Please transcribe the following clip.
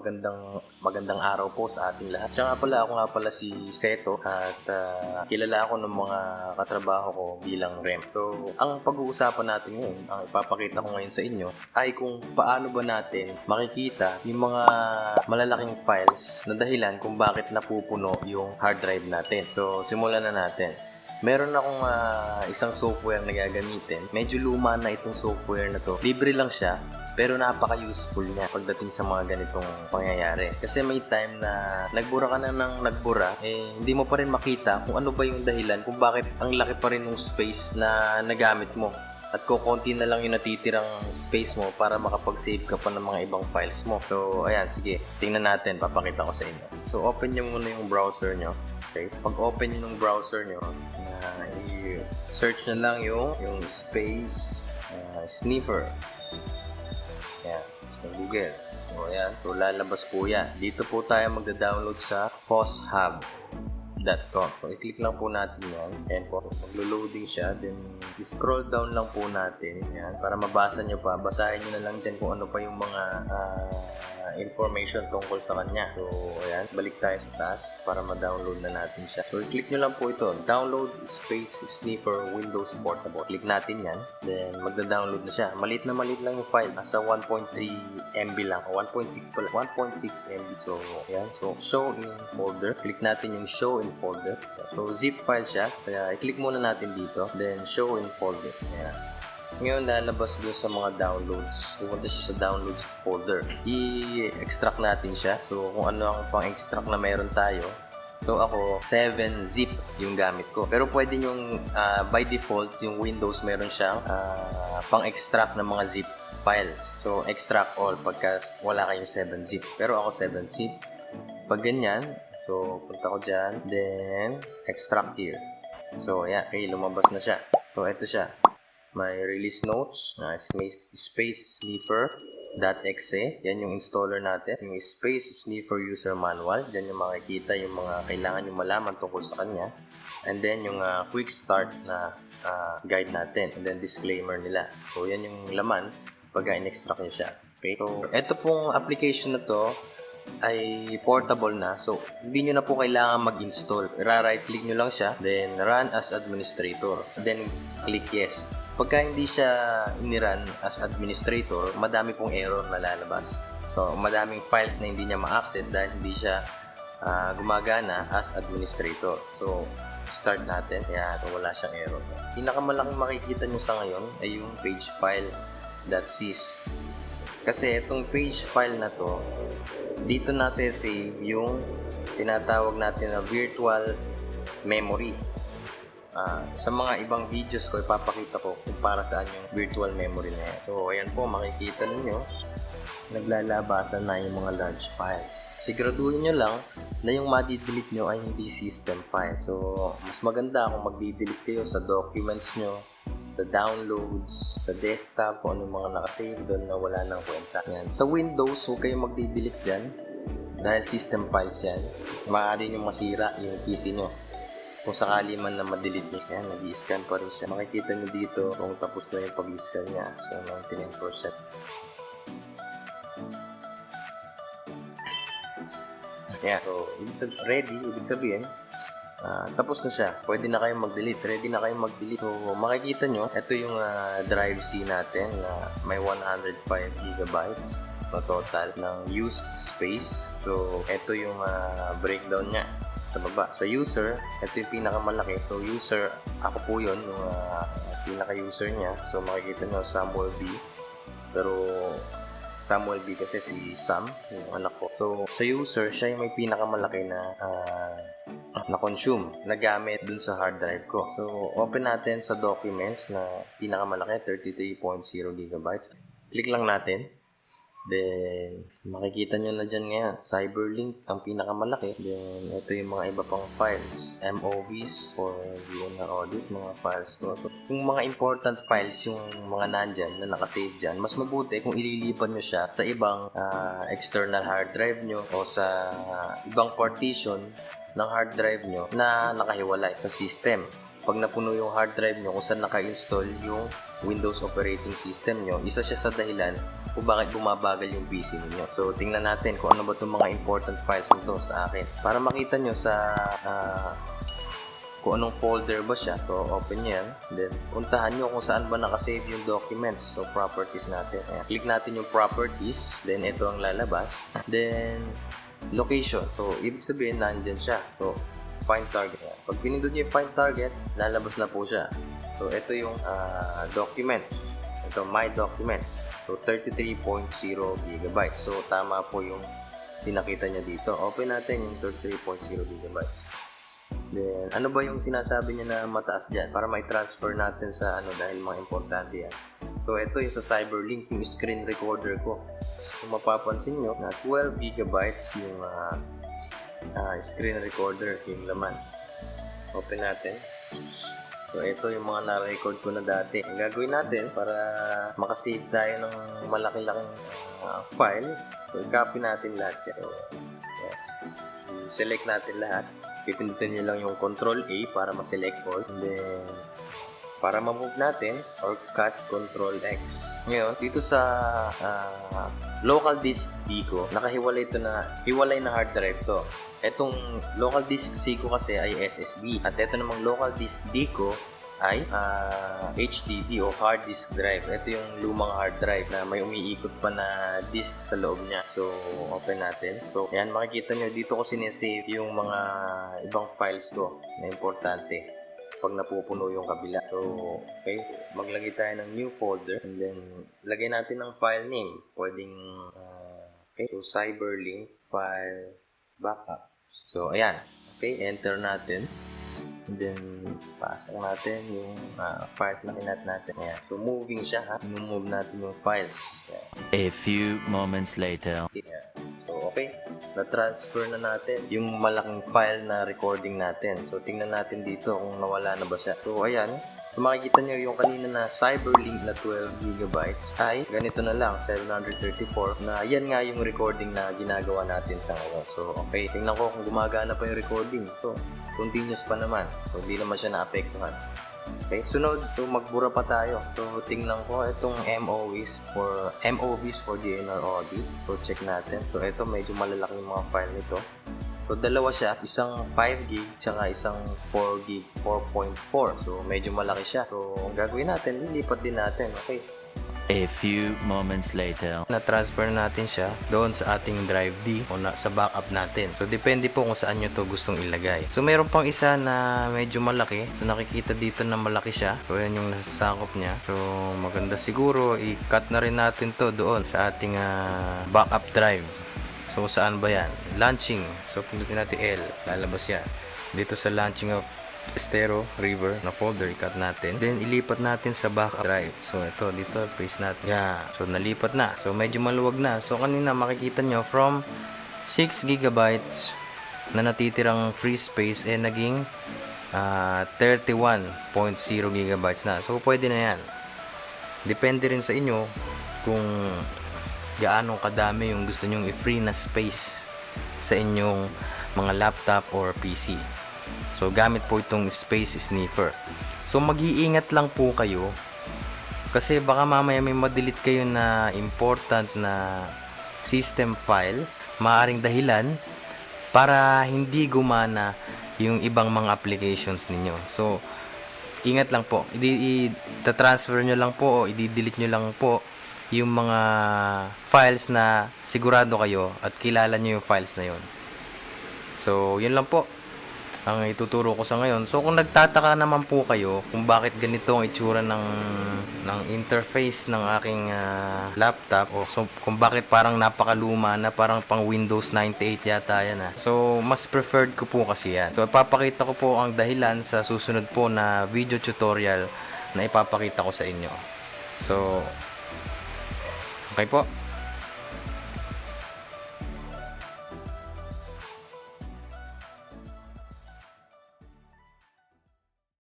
magandang araw po sa ating lahat. Ako nga pala si Seto at kilala ako ng mga katrabaho ko bilang REM. So, ang pag-uusapan natin ngayon, ang ipapakita ko ngayon sa inyo ay kung paano ba natin makikita yung mga malalaking files na dahilan kung bakit napupuno yung hard drive natin. So, simulan na natin. Meron akong isang software na gagamitin. Medyo luma na itong software na to. Libre lang siya, pero napaka-useful niya pagdating sa mga ganitong pangyayari. Kasi may time na nagbura ka na ng nagbura, hindi mo pa rin makita kung ano ba yung dahilan, kung bakit ang laki pa rin ng space na nagamit mo. At kukunti na lang yung natitirang space mo para makapag-save ka pa ng mga ibang files mo. So, ayan, sige. Tingnan natin. Papakita ko sa inyo. So, open nyo muna yung browser nyo. Okay? Pag open nyo ng browser nyo, i-search na lang yung space sniffer. Ayan. Sa Google. So, ayan. So, lalabas po yan. Dito po tayo magda-download sa fosshub.com. So, i-click lang po natin yan. Ayan po. Maglo-loading siya. Then, i-scroll down lang po natin. Ayan. Para mabasa nyo pa. Basahin nyo na lang dyan kung ano pa yung mga information tungkol sa kanya. So, ayan. Balik tayo sa taas para ma-download na natin siya. So, i-click nyo lang po ito. Download Space Sniffer Windows Portable. Click natin yan. Then, magda-download na siya. Maliit lang yung file. Nasa 1.3 MB lang. 1.6 pala. 1.6 MB. So, ayan. So, show in folder. Click natin yung show in folder. So, zip file siya. Kaya, i-click muna natin dito. Then, show in folder. Ayan. Ngayon, lalabas doon sa mga downloads. Pupunta siya sa downloads folder. I-extract natin siya. So, kung ano ang pang-extract na meron tayo. So, ako, 7-zip yung gamit ko. Pero pwede yung, by default, yung Windows meron siyang pang-extract ng mga zip files. So, extract all pagka wala kayong 7-zip. Pero ako, 7-zip. Pag ganyan, so, punta ko dyan. Then, extract here. So, yeah, okay, lumabas na siya. So, ito siya. May release notes, space sniffer.exe. Yan yung installer natin. Yung space sniffer user manual. Diyan yung makikita yung mga kailangan yung malaman tungkol sa kanya. And then yung quick start na guide natin. And then disclaimer nila. So yan yung laman pag in-extract nyo siya. Okay? So ito pong application na to ay portable na. So, hindi nyo na po kailangan mag-install. Right click nyo lang siya. Then, run as administrator. Then, click yes. Pagka hindi siya inirun as administrator, madami pong error na lalabas. So, madaming files na hindi niya ma-access dahil hindi siya gumagana as administrator. So, start natin. Kaya wala siyang error. Pinakamalaking makikita nyo sa ngayon ay yung page file.sys. Kasi itong page file na to, dito na save yung tinatawag natin na virtual memory. Sa mga ibang videos ko, ipapakita ko kung para saan yung virtual memory na yan. So, ayan po, makikita ninyo, naglalabasan na yung mga large files. Siguraduhin nyo lang na yung madi-delete nyo ay hindi system file. So, mas maganda kung magdi-delete kayo sa documents nyo, sa downloads, sa desktop, kung anong mga nakasave doon na wala nang kwenta. Yan. Sa Windows, huwag kayong magdi-delete dyan dahil system files yan. Maaari nyo masira yung PC nyo. Kung sakali man na ma-delete nyo, yan, nag-i-scan pa rin siya. Makikita nyo dito kung tapos na yung pag-i-scan niya. So, 99%. Yan. So, ibig sabihin, tapos na siya. Pwede na kayong mag-delete. Ready na kayong mag-delete. So, makikita nyo, ito yung drive C natin na may 105 gigabytes na total ng used space. So, ito yung breakdown niya sa baba. Sa user, ito yung pinakamalaki. So, user, ako po yun, yung pinaka-user niya. So, makikita nyo, Samuel B. Pero, Samuel B kasi si Sam, yung anak ko. So, sa user, siya yung may pinakamalaki na na-consume, na gamit dun sa hard drive ko. So, open natin sa documents na pinakamalaki, 33.0 gigabytes. Click lang natin. Then, makikita nyo na dyan ngayon, Cyberlink ang pinakamalaki. Then, ito yung mga iba pang files, MOVs or na audit, mga files ko. So, kung mga important files yung mga nandyan na nakasave dyan, mas mabuti kung ililipat nyo siya sa ibang external hard drive nyo o sa ibang partition ng hard drive nyo na nakahiwalay sa system. pag napuno yung hard drive nyo kung saan naka-install yung Windows operating system nyo, isa siya sa dahilan kung bakit bumabagal yung PC ninyo. So, tingnan natin kung ano ba itong mga important files nito sa akin. Para makita nyo sa kung anong folder ba siya. So, open nyo yan. Then, puntahan nyo kung saan ba nakasave yung documents. So, properties natin. Ayan. Click natin yung properties. Then, ito ang lalabas. Then, location. So, ibig sabihin, nandyan siya. So, find target. Pag pinindot nyo yung find target, lalabas na po siya. So, ito yung documents. Ito, my documents. So, 33.0 gigabytes. So, tama po yung pinakita niya dito. Open natin yung 33.0 gigabytes. Then, ano ba yung sinasabi niya na mataas dyan? Para may transfer natin sa dahil mga importante yan. So, ito yung sa Cyberlink, yung screen recorder ko. So, mapapansin nyo na 12 gigabytes yung screen recorder, yung laman. Open natin. So, ito yung mga na-record ko na dati. Ang gagawin natin para makasave tayo ng malaki-laking file. So, i-copy natin lahat yan. So, yes. Select natin lahat. Pipindutin nyo lang yung Control A para ma-select all. And then, para ma-move natin, or cut Control X. Ngayon, dito sa local disk D ko, nakahiwalay ito na, hiwalay na hard drive to. Etong local disk C ko kasi ay SSD. At ito namang local disk D ko ay HDD o hard disk drive. Ito yung lumang hard drive na may umiikot pa na disk sa loob niya. So, open natin. So, ayan, makikita nyo dito ko sinesave yung mga ibang files ko na importante pag napupuno yung kabila. So, okay, maglagay tayo ng new folder and then lagay natin ng file name. Pwedeng okay, so Cyberlink file backup. So, ayan. Okay, enter natin. And then, pasok natin yung files na kinat natin. Ayan. So, moving siya, ha? Move natin yung files. Ayan. A few moments later. Ayan. So, okay. Na-transfer na natin yung malaking file na recording natin. So, tingnan natin dito kung nawala na ba siya. So, ayan. So, makikita nyo yung kanina na Cyberlink na 12 gigabytes ay ganito na lang, 734, na yan nga yung recording na ginagawa natin sa ngayon. So, okay. Tingnan ko kung gumagana pa yung recording. So, continuous pa naman. So, hindi naman siya naapektuhan. Okay. Sunod, so magbura pa tayo. So, tingnan ko itong MOVs for DNR Audi. So, check natin. So, ito medyo malalaki yung mga file nito. So, dalawa siya. Isang 5 gig tsaka isang 4 gig, 4.4. So, medyo malaki siya. So, ang gagawin natin, lilipat din natin. Okay. A few moments later. Na-transfer natin siya doon sa ating drive D o sa backup natin. So, depende po kung saan nyo to gustong ilagay. So, mayroon pang isa na medyo malaki. So, nakikita dito na malaki siya. So, yan yung nasasakop niya. So, maganda siguro i-cut na rin natin to doon sa ating backup drive. So, saan ba yan? Launching. So, pindutin natin L. Lalabas yan. Dito sa launching of Estero River na folder, i-cut natin. Then, ilipat natin sa backup drive. So, ito, dito, paste natin. Yeah. So, nalipat na. So, medyo maluwag na. So, kanina makikita nyo from 6 gigabytes na natitirang free space, naging 31.0 gigabytes na. So, pwede na yan. Depende rin sa inyo kung gaano kadami yung gusto nyong i-free na space sa inyong mga laptop or PC. So, gamit po itong space sniffer. So, mag-iingat lang po kayo kasi baka mamaya may ma-delete kayo na important na system file, maaring dahilan para hindi gumana yung ibang mga applications ninyo. So, ingat lang po. I-transfer nyo lang po o i-delete nyo lang po yung mga files na sigurado kayo at kilala nyo yung files na yun. So, yun lang po ang ituturo ko sa ngayon. So, kung nagtataka naman po kayo kung bakit ganito ang itsura ng interface ng aking laptop o kung bakit parang napakaluma na, parang pang Windows 98 yata yan. So, mas preferred ko po kasi yan. So, ipapakita ko po ang dahilan sa susunod po na video tutorial na ipapakita ko sa inyo. So, okay po.